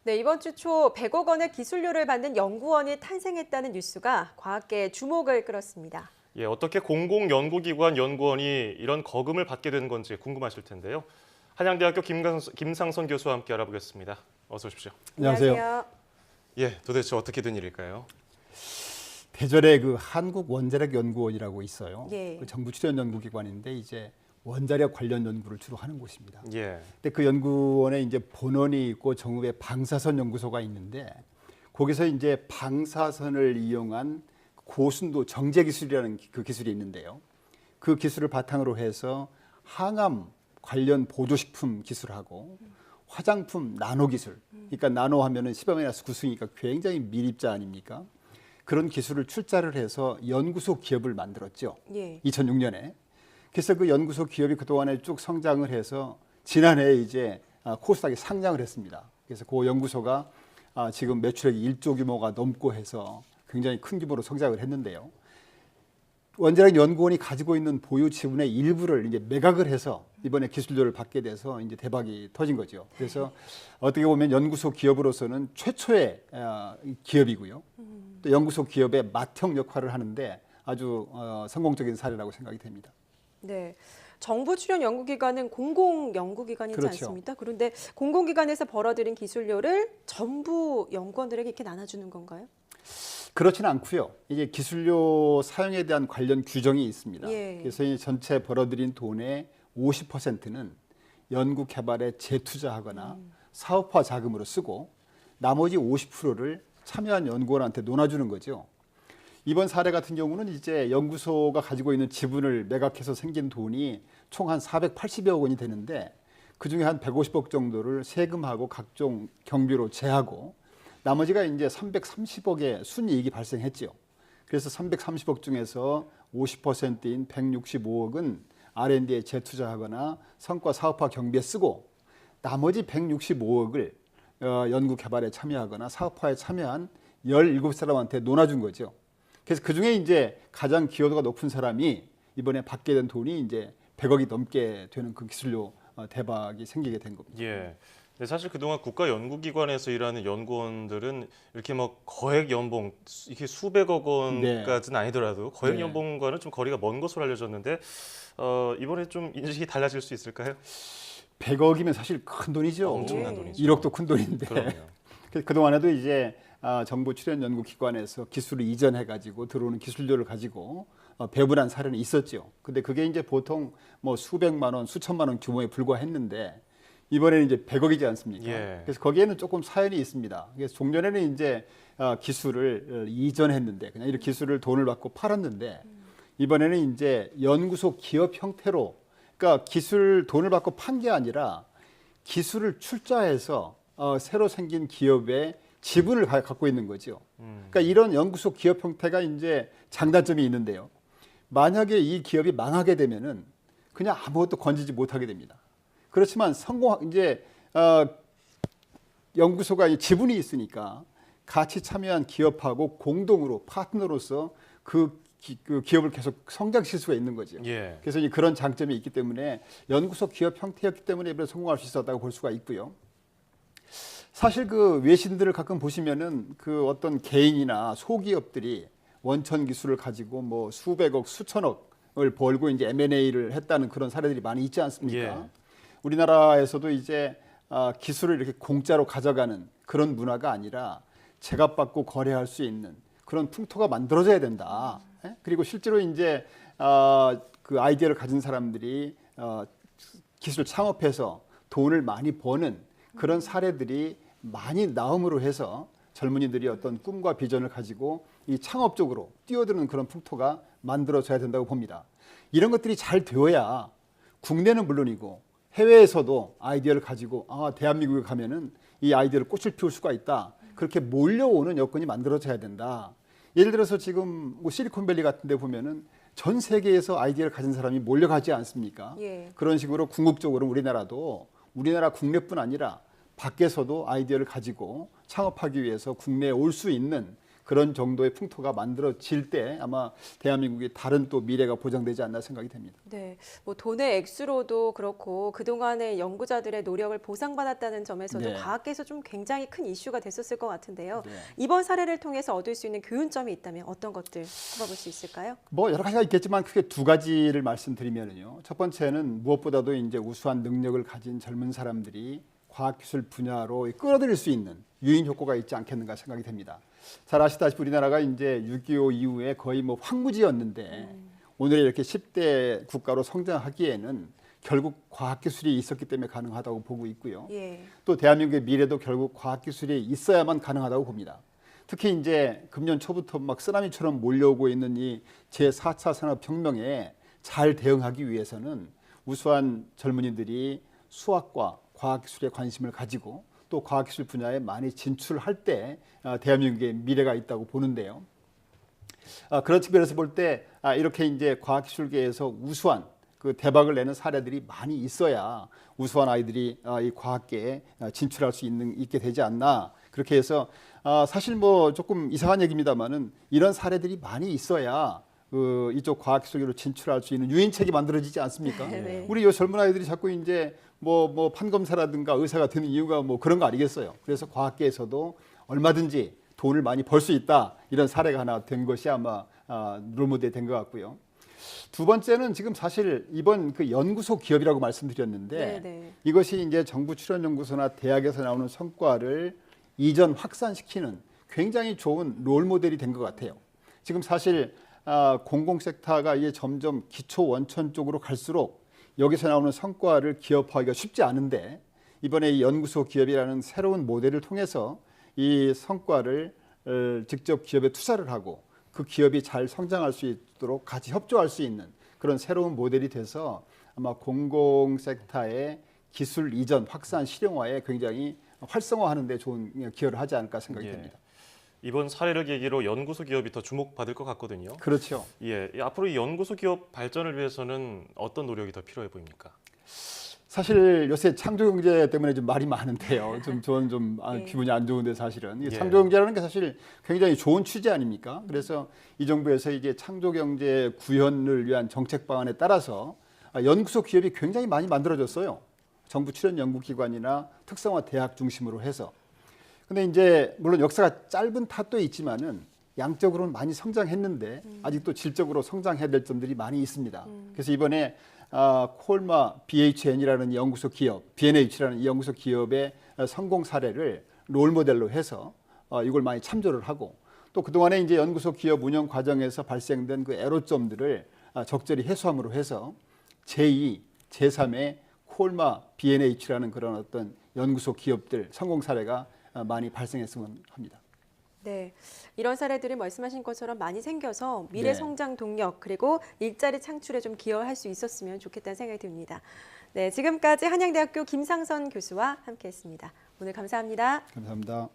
네, 이번 주 초 100억 원의 기술료를 받는 연구원이 탄생했다는 뉴스가 과학계의 주목을 끌었습니다. 예, 어떻게 공공연구기관 연구원이 이런 거금을 받게 된 건지 궁금하실 텐데요. 한양대학교 김상선 교수와 함께 알아보겠습니다. 어서 오십시오. 안녕하세요. 예, 도대체 어떻게 된 일일까요? 대전에 그 한국원자력연구원이라고 있어요. 예. 그 정부 출연 연구기관인데 이제 원자력 관련 연구를 주로 하는 곳입니다. 예, 근데 그 연구원에 이제 본원이 있고 정읍에 방사선 연구소가 있는데 거기서 이제 방사선을 이용한 고순도 정제 기술이라는 그 기술이 있는데요. 그 기술을 바탕으로 해서 항암 관련 보조식품 기술하고 화장품 나노 기술. 그러니까 나노 하면은 10-9승이니까 굉장히 밀입자 아닙니까? 그런 기술을 출자를 해서 연구소 기업을 만들었죠. 예. 2006년에. 그래서 그 연구소 기업이 그동안에 쭉 성장을 해서 지난해에 이제 코스닥에 상장을 했습니다. 그래서 그 연구소가 지금 매출액이 1조 규모가 넘고 해서 굉장히 큰 규모로 성장을 했는데요. 원자력 연구원이 가지고 있는 보유 지분의 일부를 이제 매각을 해서 이번에 기술료를 받게 돼서 이제 대박이 터진 거죠. 그래서 어떻게 보면 연구소 기업으로서는 최초의 기업이고요. 또 연구소 기업의 맏형 역할을 하는데 아주 성공적인 사례라고 생각이 됩니다. 네. 정부 출연 연구기관은 공공연구기관이지 그렇죠. 않습니까? 그런데 공공기관에서 벌어들인 기술료를 전부 연구원들에게 이렇게 나눠주는 건가요? 그렇지는 않고요. 이게 기술료 사용에 대한 관련 규정이 있습니다. 예. 그래서 이 전체 벌어들인 돈의 50%는 연구 개발에 재투자하거나 사업화 자금으로 쓰고 나머지 50%를 참여한 연구원한테 논아주는 거죠. 이번 사례 같은 경우는 이제 연구소가 가지고 있는 지분을 매각해서 생긴 돈이 총 한 480여 원이 되는데 그중에 한 150억 정도를 세금하고 각종 경비로 제하고 나머지가 이제 330억의 순이익이 발생했지요. 그래서 330억 중에서 50%인 165억은 R&D에 재투자하거나 성과 사업화 경비에 쓰고 나머지 165억을 연구 개발에 참여하거나 사업화에 참여한 17사람한테 논아준 거죠. 그래서 그중에 이제 가장 기여도가 높은 사람이 이번에 받게 된 돈이 이제 100억이 넘게 되는 그 기술료 대박이 생기게 된 겁니다. 예. 근데 사실 그동안 국가연구기관에서 일하는 연구원들은 이렇게 뭐 거액 연봉, 이게 수백억 원까지는 아니더라도 거액 네. 연봉과는 좀 거리가 먼 것으로 알려졌는데 이번에 좀 인식이 달라질 수 있을까요? 100억이면 사실 큰 돈이죠. 엄청난 돈이죠. 1억도 큰 돈인데. 그럼요. 그동안에도 이제 정부 출연 연구기관에서 기술을 이전해가지고 들어오는 기술료를 가지고 배분한 사례는 있었죠. 근데 그게 이제 보통 뭐 수백만 원, 수천만 원 규모에 불과했는데 이번에는 이제 100억이지 않습니까? 예. 그래서 거기에는 조금 사연이 있습니다. 그래서 종전에는 이제 기술을 이전했는데 그냥 이렇게 기술을 돈을 받고 팔았는데 이번에는 이제 연구소 기업 형태로 그러니까 기술 돈을 받고 판 게 아니라 기술을 출자해서 새로 생긴 기업의 지분을 갖고 있는 거죠. 그러니까 이런 연구소 기업 형태가 이제 장단점이 있는데요. 만약에 이 기업이 망하게 되면은 그냥 아무것도 건지지 못하게 됩니다. 그렇지만 이제 연구소가 지분이 있으니까 같이 참여한 기업하고 공동으로 파트너로서 그 기업을 계속 성장시킬 수가 있는 거죠. 예. 그래서 이제 그런 장점이 있기 때문에 연구소 기업 형태였기 때문에 이번에 성공할 수 있었다고 볼 수가 있고요. 사실 그 외신들을 가끔 보시면은 그 어떤 개인이나 소기업들이 원천 기술을 가지고 뭐 수백억, 수천억을 벌고 이제 M&A를 했다는 그런 사례들이 많이 있지 않습니까? 예. 우리나라에서도 이제 기술을 이렇게 공짜로 가져가는 그런 문화가 아니라 제값받고 거래할 수 있는 그런 풍토가 만들어져야 된다. 그리고 실제로 이제 그 아이디어를 가진 사람들이 기술 창업해서 돈을 많이 버는 그런 사례들이 많이 나옴으로 해서 젊은이들이 어떤 꿈과 비전을 가지고 이 창업 쪽으로 뛰어드는 그런 풍토가 만들어져야 된다고 봅니다. 이런 것들이 잘 되어야 국내는 물론이고 해외에서도 아이디어를 가지고 대한민국에 가면은 이 아이디어를 꽃을 피울 수가 있다. 그렇게 몰려오는 여건이 만들어져야 된다. 예를 들어서 지금 뭐 실리콘밸리 같은 데 보면은 전 세계에서 아이디어를 가진 사람이 몰려가지 않습니까? 예. 그런 식으로 궁극적으로 우리나라 국내뿐 아니라 밖에서도 아이디어를 가지고 창업하기 위해서 국내에 올 수 있는 그런 정도의 풍토가 만들어질 때 아마 대한민국이 다른 또 미래가 보장되지 않나 생각이 됩니다. 네, 뭐 돈의 액수로도 그렇고 그동안의 연구자들의 노력을 보상받았다는 점에서도 네. 과학계에서 좀 굉장히 큰 이슈가 됐었을 것 같은데요. 네. 이번 사례를 통해서 얻을 수 있는 교훈점이 있다면 어떤 것들 꼽아볼 수 있을까요? 뭐 여러 가지가 있겠지만 크게 두 가지를 말씀드리면요. 첫 번째는 무엇보다도 이제 우수한 능력을 가진 젊은 사람들이 과학기술 분야로 끌어들일 수 있는 유인 효과가 있지 않겠는가 생각이 됩니다. 잘 아시다시피 우리나라가 이제 6.25 이후에 거의 뭐 황무지였는데 오늘의 이렇게 10대 국가로 성장하기에는 결국 과학기술이 있었기 때문에 가능하다고 보고 있고요. 예. 또 대한민국의 미래도 결국 과학기술이 있어야만 가능하다고 봅니다. 특히 이제 금년 초부터 막 쓰나미처럼 몰려오고 있는 이 제4차 산업혁명에 잘 대응하기 위해서는 우수한 젊은이들이 수학과 과학기술에 관심을 가지고 또 과학기술 분야에 많이 진출할 때 대한민국의 미래가 있다고 보는데요. 그런 측면에서 볼 때 이렇게 이제 과학기술계에서 우수한 그 대박을 내는 사례들이 많이 있어야 우수한 아이들이 이 과학계에 진출할 수 있게 되지 않나. 그렇게 해서 사실 뭐 조금 이상한 얘기입니다만은 이런 사례들이 많이 있어야 이쪽 과학기술계로 진출할 수 있는 유인책이 만들어지지 않습니까? 네. 우리 요 젊은 아이들이 자꾸 이제 뭐 판검사라든가 의사가 되는 이유가 뭐 그런 거 아니겠어요? 그래서 과학계에서도 얼마든지 돈을 많이 벌 수 있다 이런 사례가 하나 된 것이 아마 롤모델이 된 것 같고요. 두 번째는 지금 사실 이번 그 연구소 기업이라고 말씀드렸는데 네네. 이것이 이제 정부 출연연구소나 대학에서 나오는 성과를 이전 확산시키는 굉장히 좋은 롤모델이 된 것 같아요. 지금 사실 공공섹터가 이제 점점 기초 원천 쪽으로 갈수록 여기서 나오는 성과를 기업화하기가 쉽지 않은데 이번에 이 연구소 기업이라는 새로운 모델을 통해서 이 성과를 직접 기업에 투자를 하고 그 기업이 잘 성장할 수 있도록 같이 협조할 수 있는 그런 새로운 모델이 돼서 아마 공공섹터의 기술 이전 확산 실용화에 굉장히 활성화하는 데 좋은 기여를 하지 않을까 생각이 됩니다. 이번 사례를 계기로 연구소 기업이 더 주목받을 것 같거든요. 그렇죠. 앞으로 이 연구소 기업 발전을 위해서는 어떤 노력이 더 필요해 보입니까? 사실 요새 창조경제 때문에 좀 말이 많은데요. 저는 좀 네. 기분이 안 좋은데 사실은 이게 예. 창조경제라는 게 사실 굉장히 좋은 취지 아닙니까? 그래서 이 정부에서 이게 창조경제 구현을 위한 정책 방안에 따라서 연구소 기업이 굉장히 많이 만들어졌어요. 정부 출연 연구기관이나 특성화 대학 중심으로 해서. 근데 이제 물론 역사가 짧은 탓도 있지만은 양적으로는 많이 성장했는데 아직도 질적으로 성장해야 될 점들이 많이 있습니다. 그래서 이번에 콜마 BHN이라는 연구소 기업, BNH라는 이 연구소 기업의 성공 사례를 롤모델로 해서 이걸 많이 참조를 하고 또 그동안에 이제 연구소 기업 운영 과정에서 발생된 그 애로점들을 적절히 해소함으로 해서 제2, 제3의 콜마 BNH라는 그런 어떤 연구소 기업들 성공 사례가 많이 발생했으면 합니다. 네, 이런 사례들이 말씀하신 것처럼 많이 생겨서 미래 네. 성장 동력 그리고 일자리 창출에 좀 기여할 수 있었으면 좋겠다는 생각이 듭니다. 네, 지금까지 한양대학교 김상선 교수와 함께했습니다. 오늘 감사합니다. 감사합니다.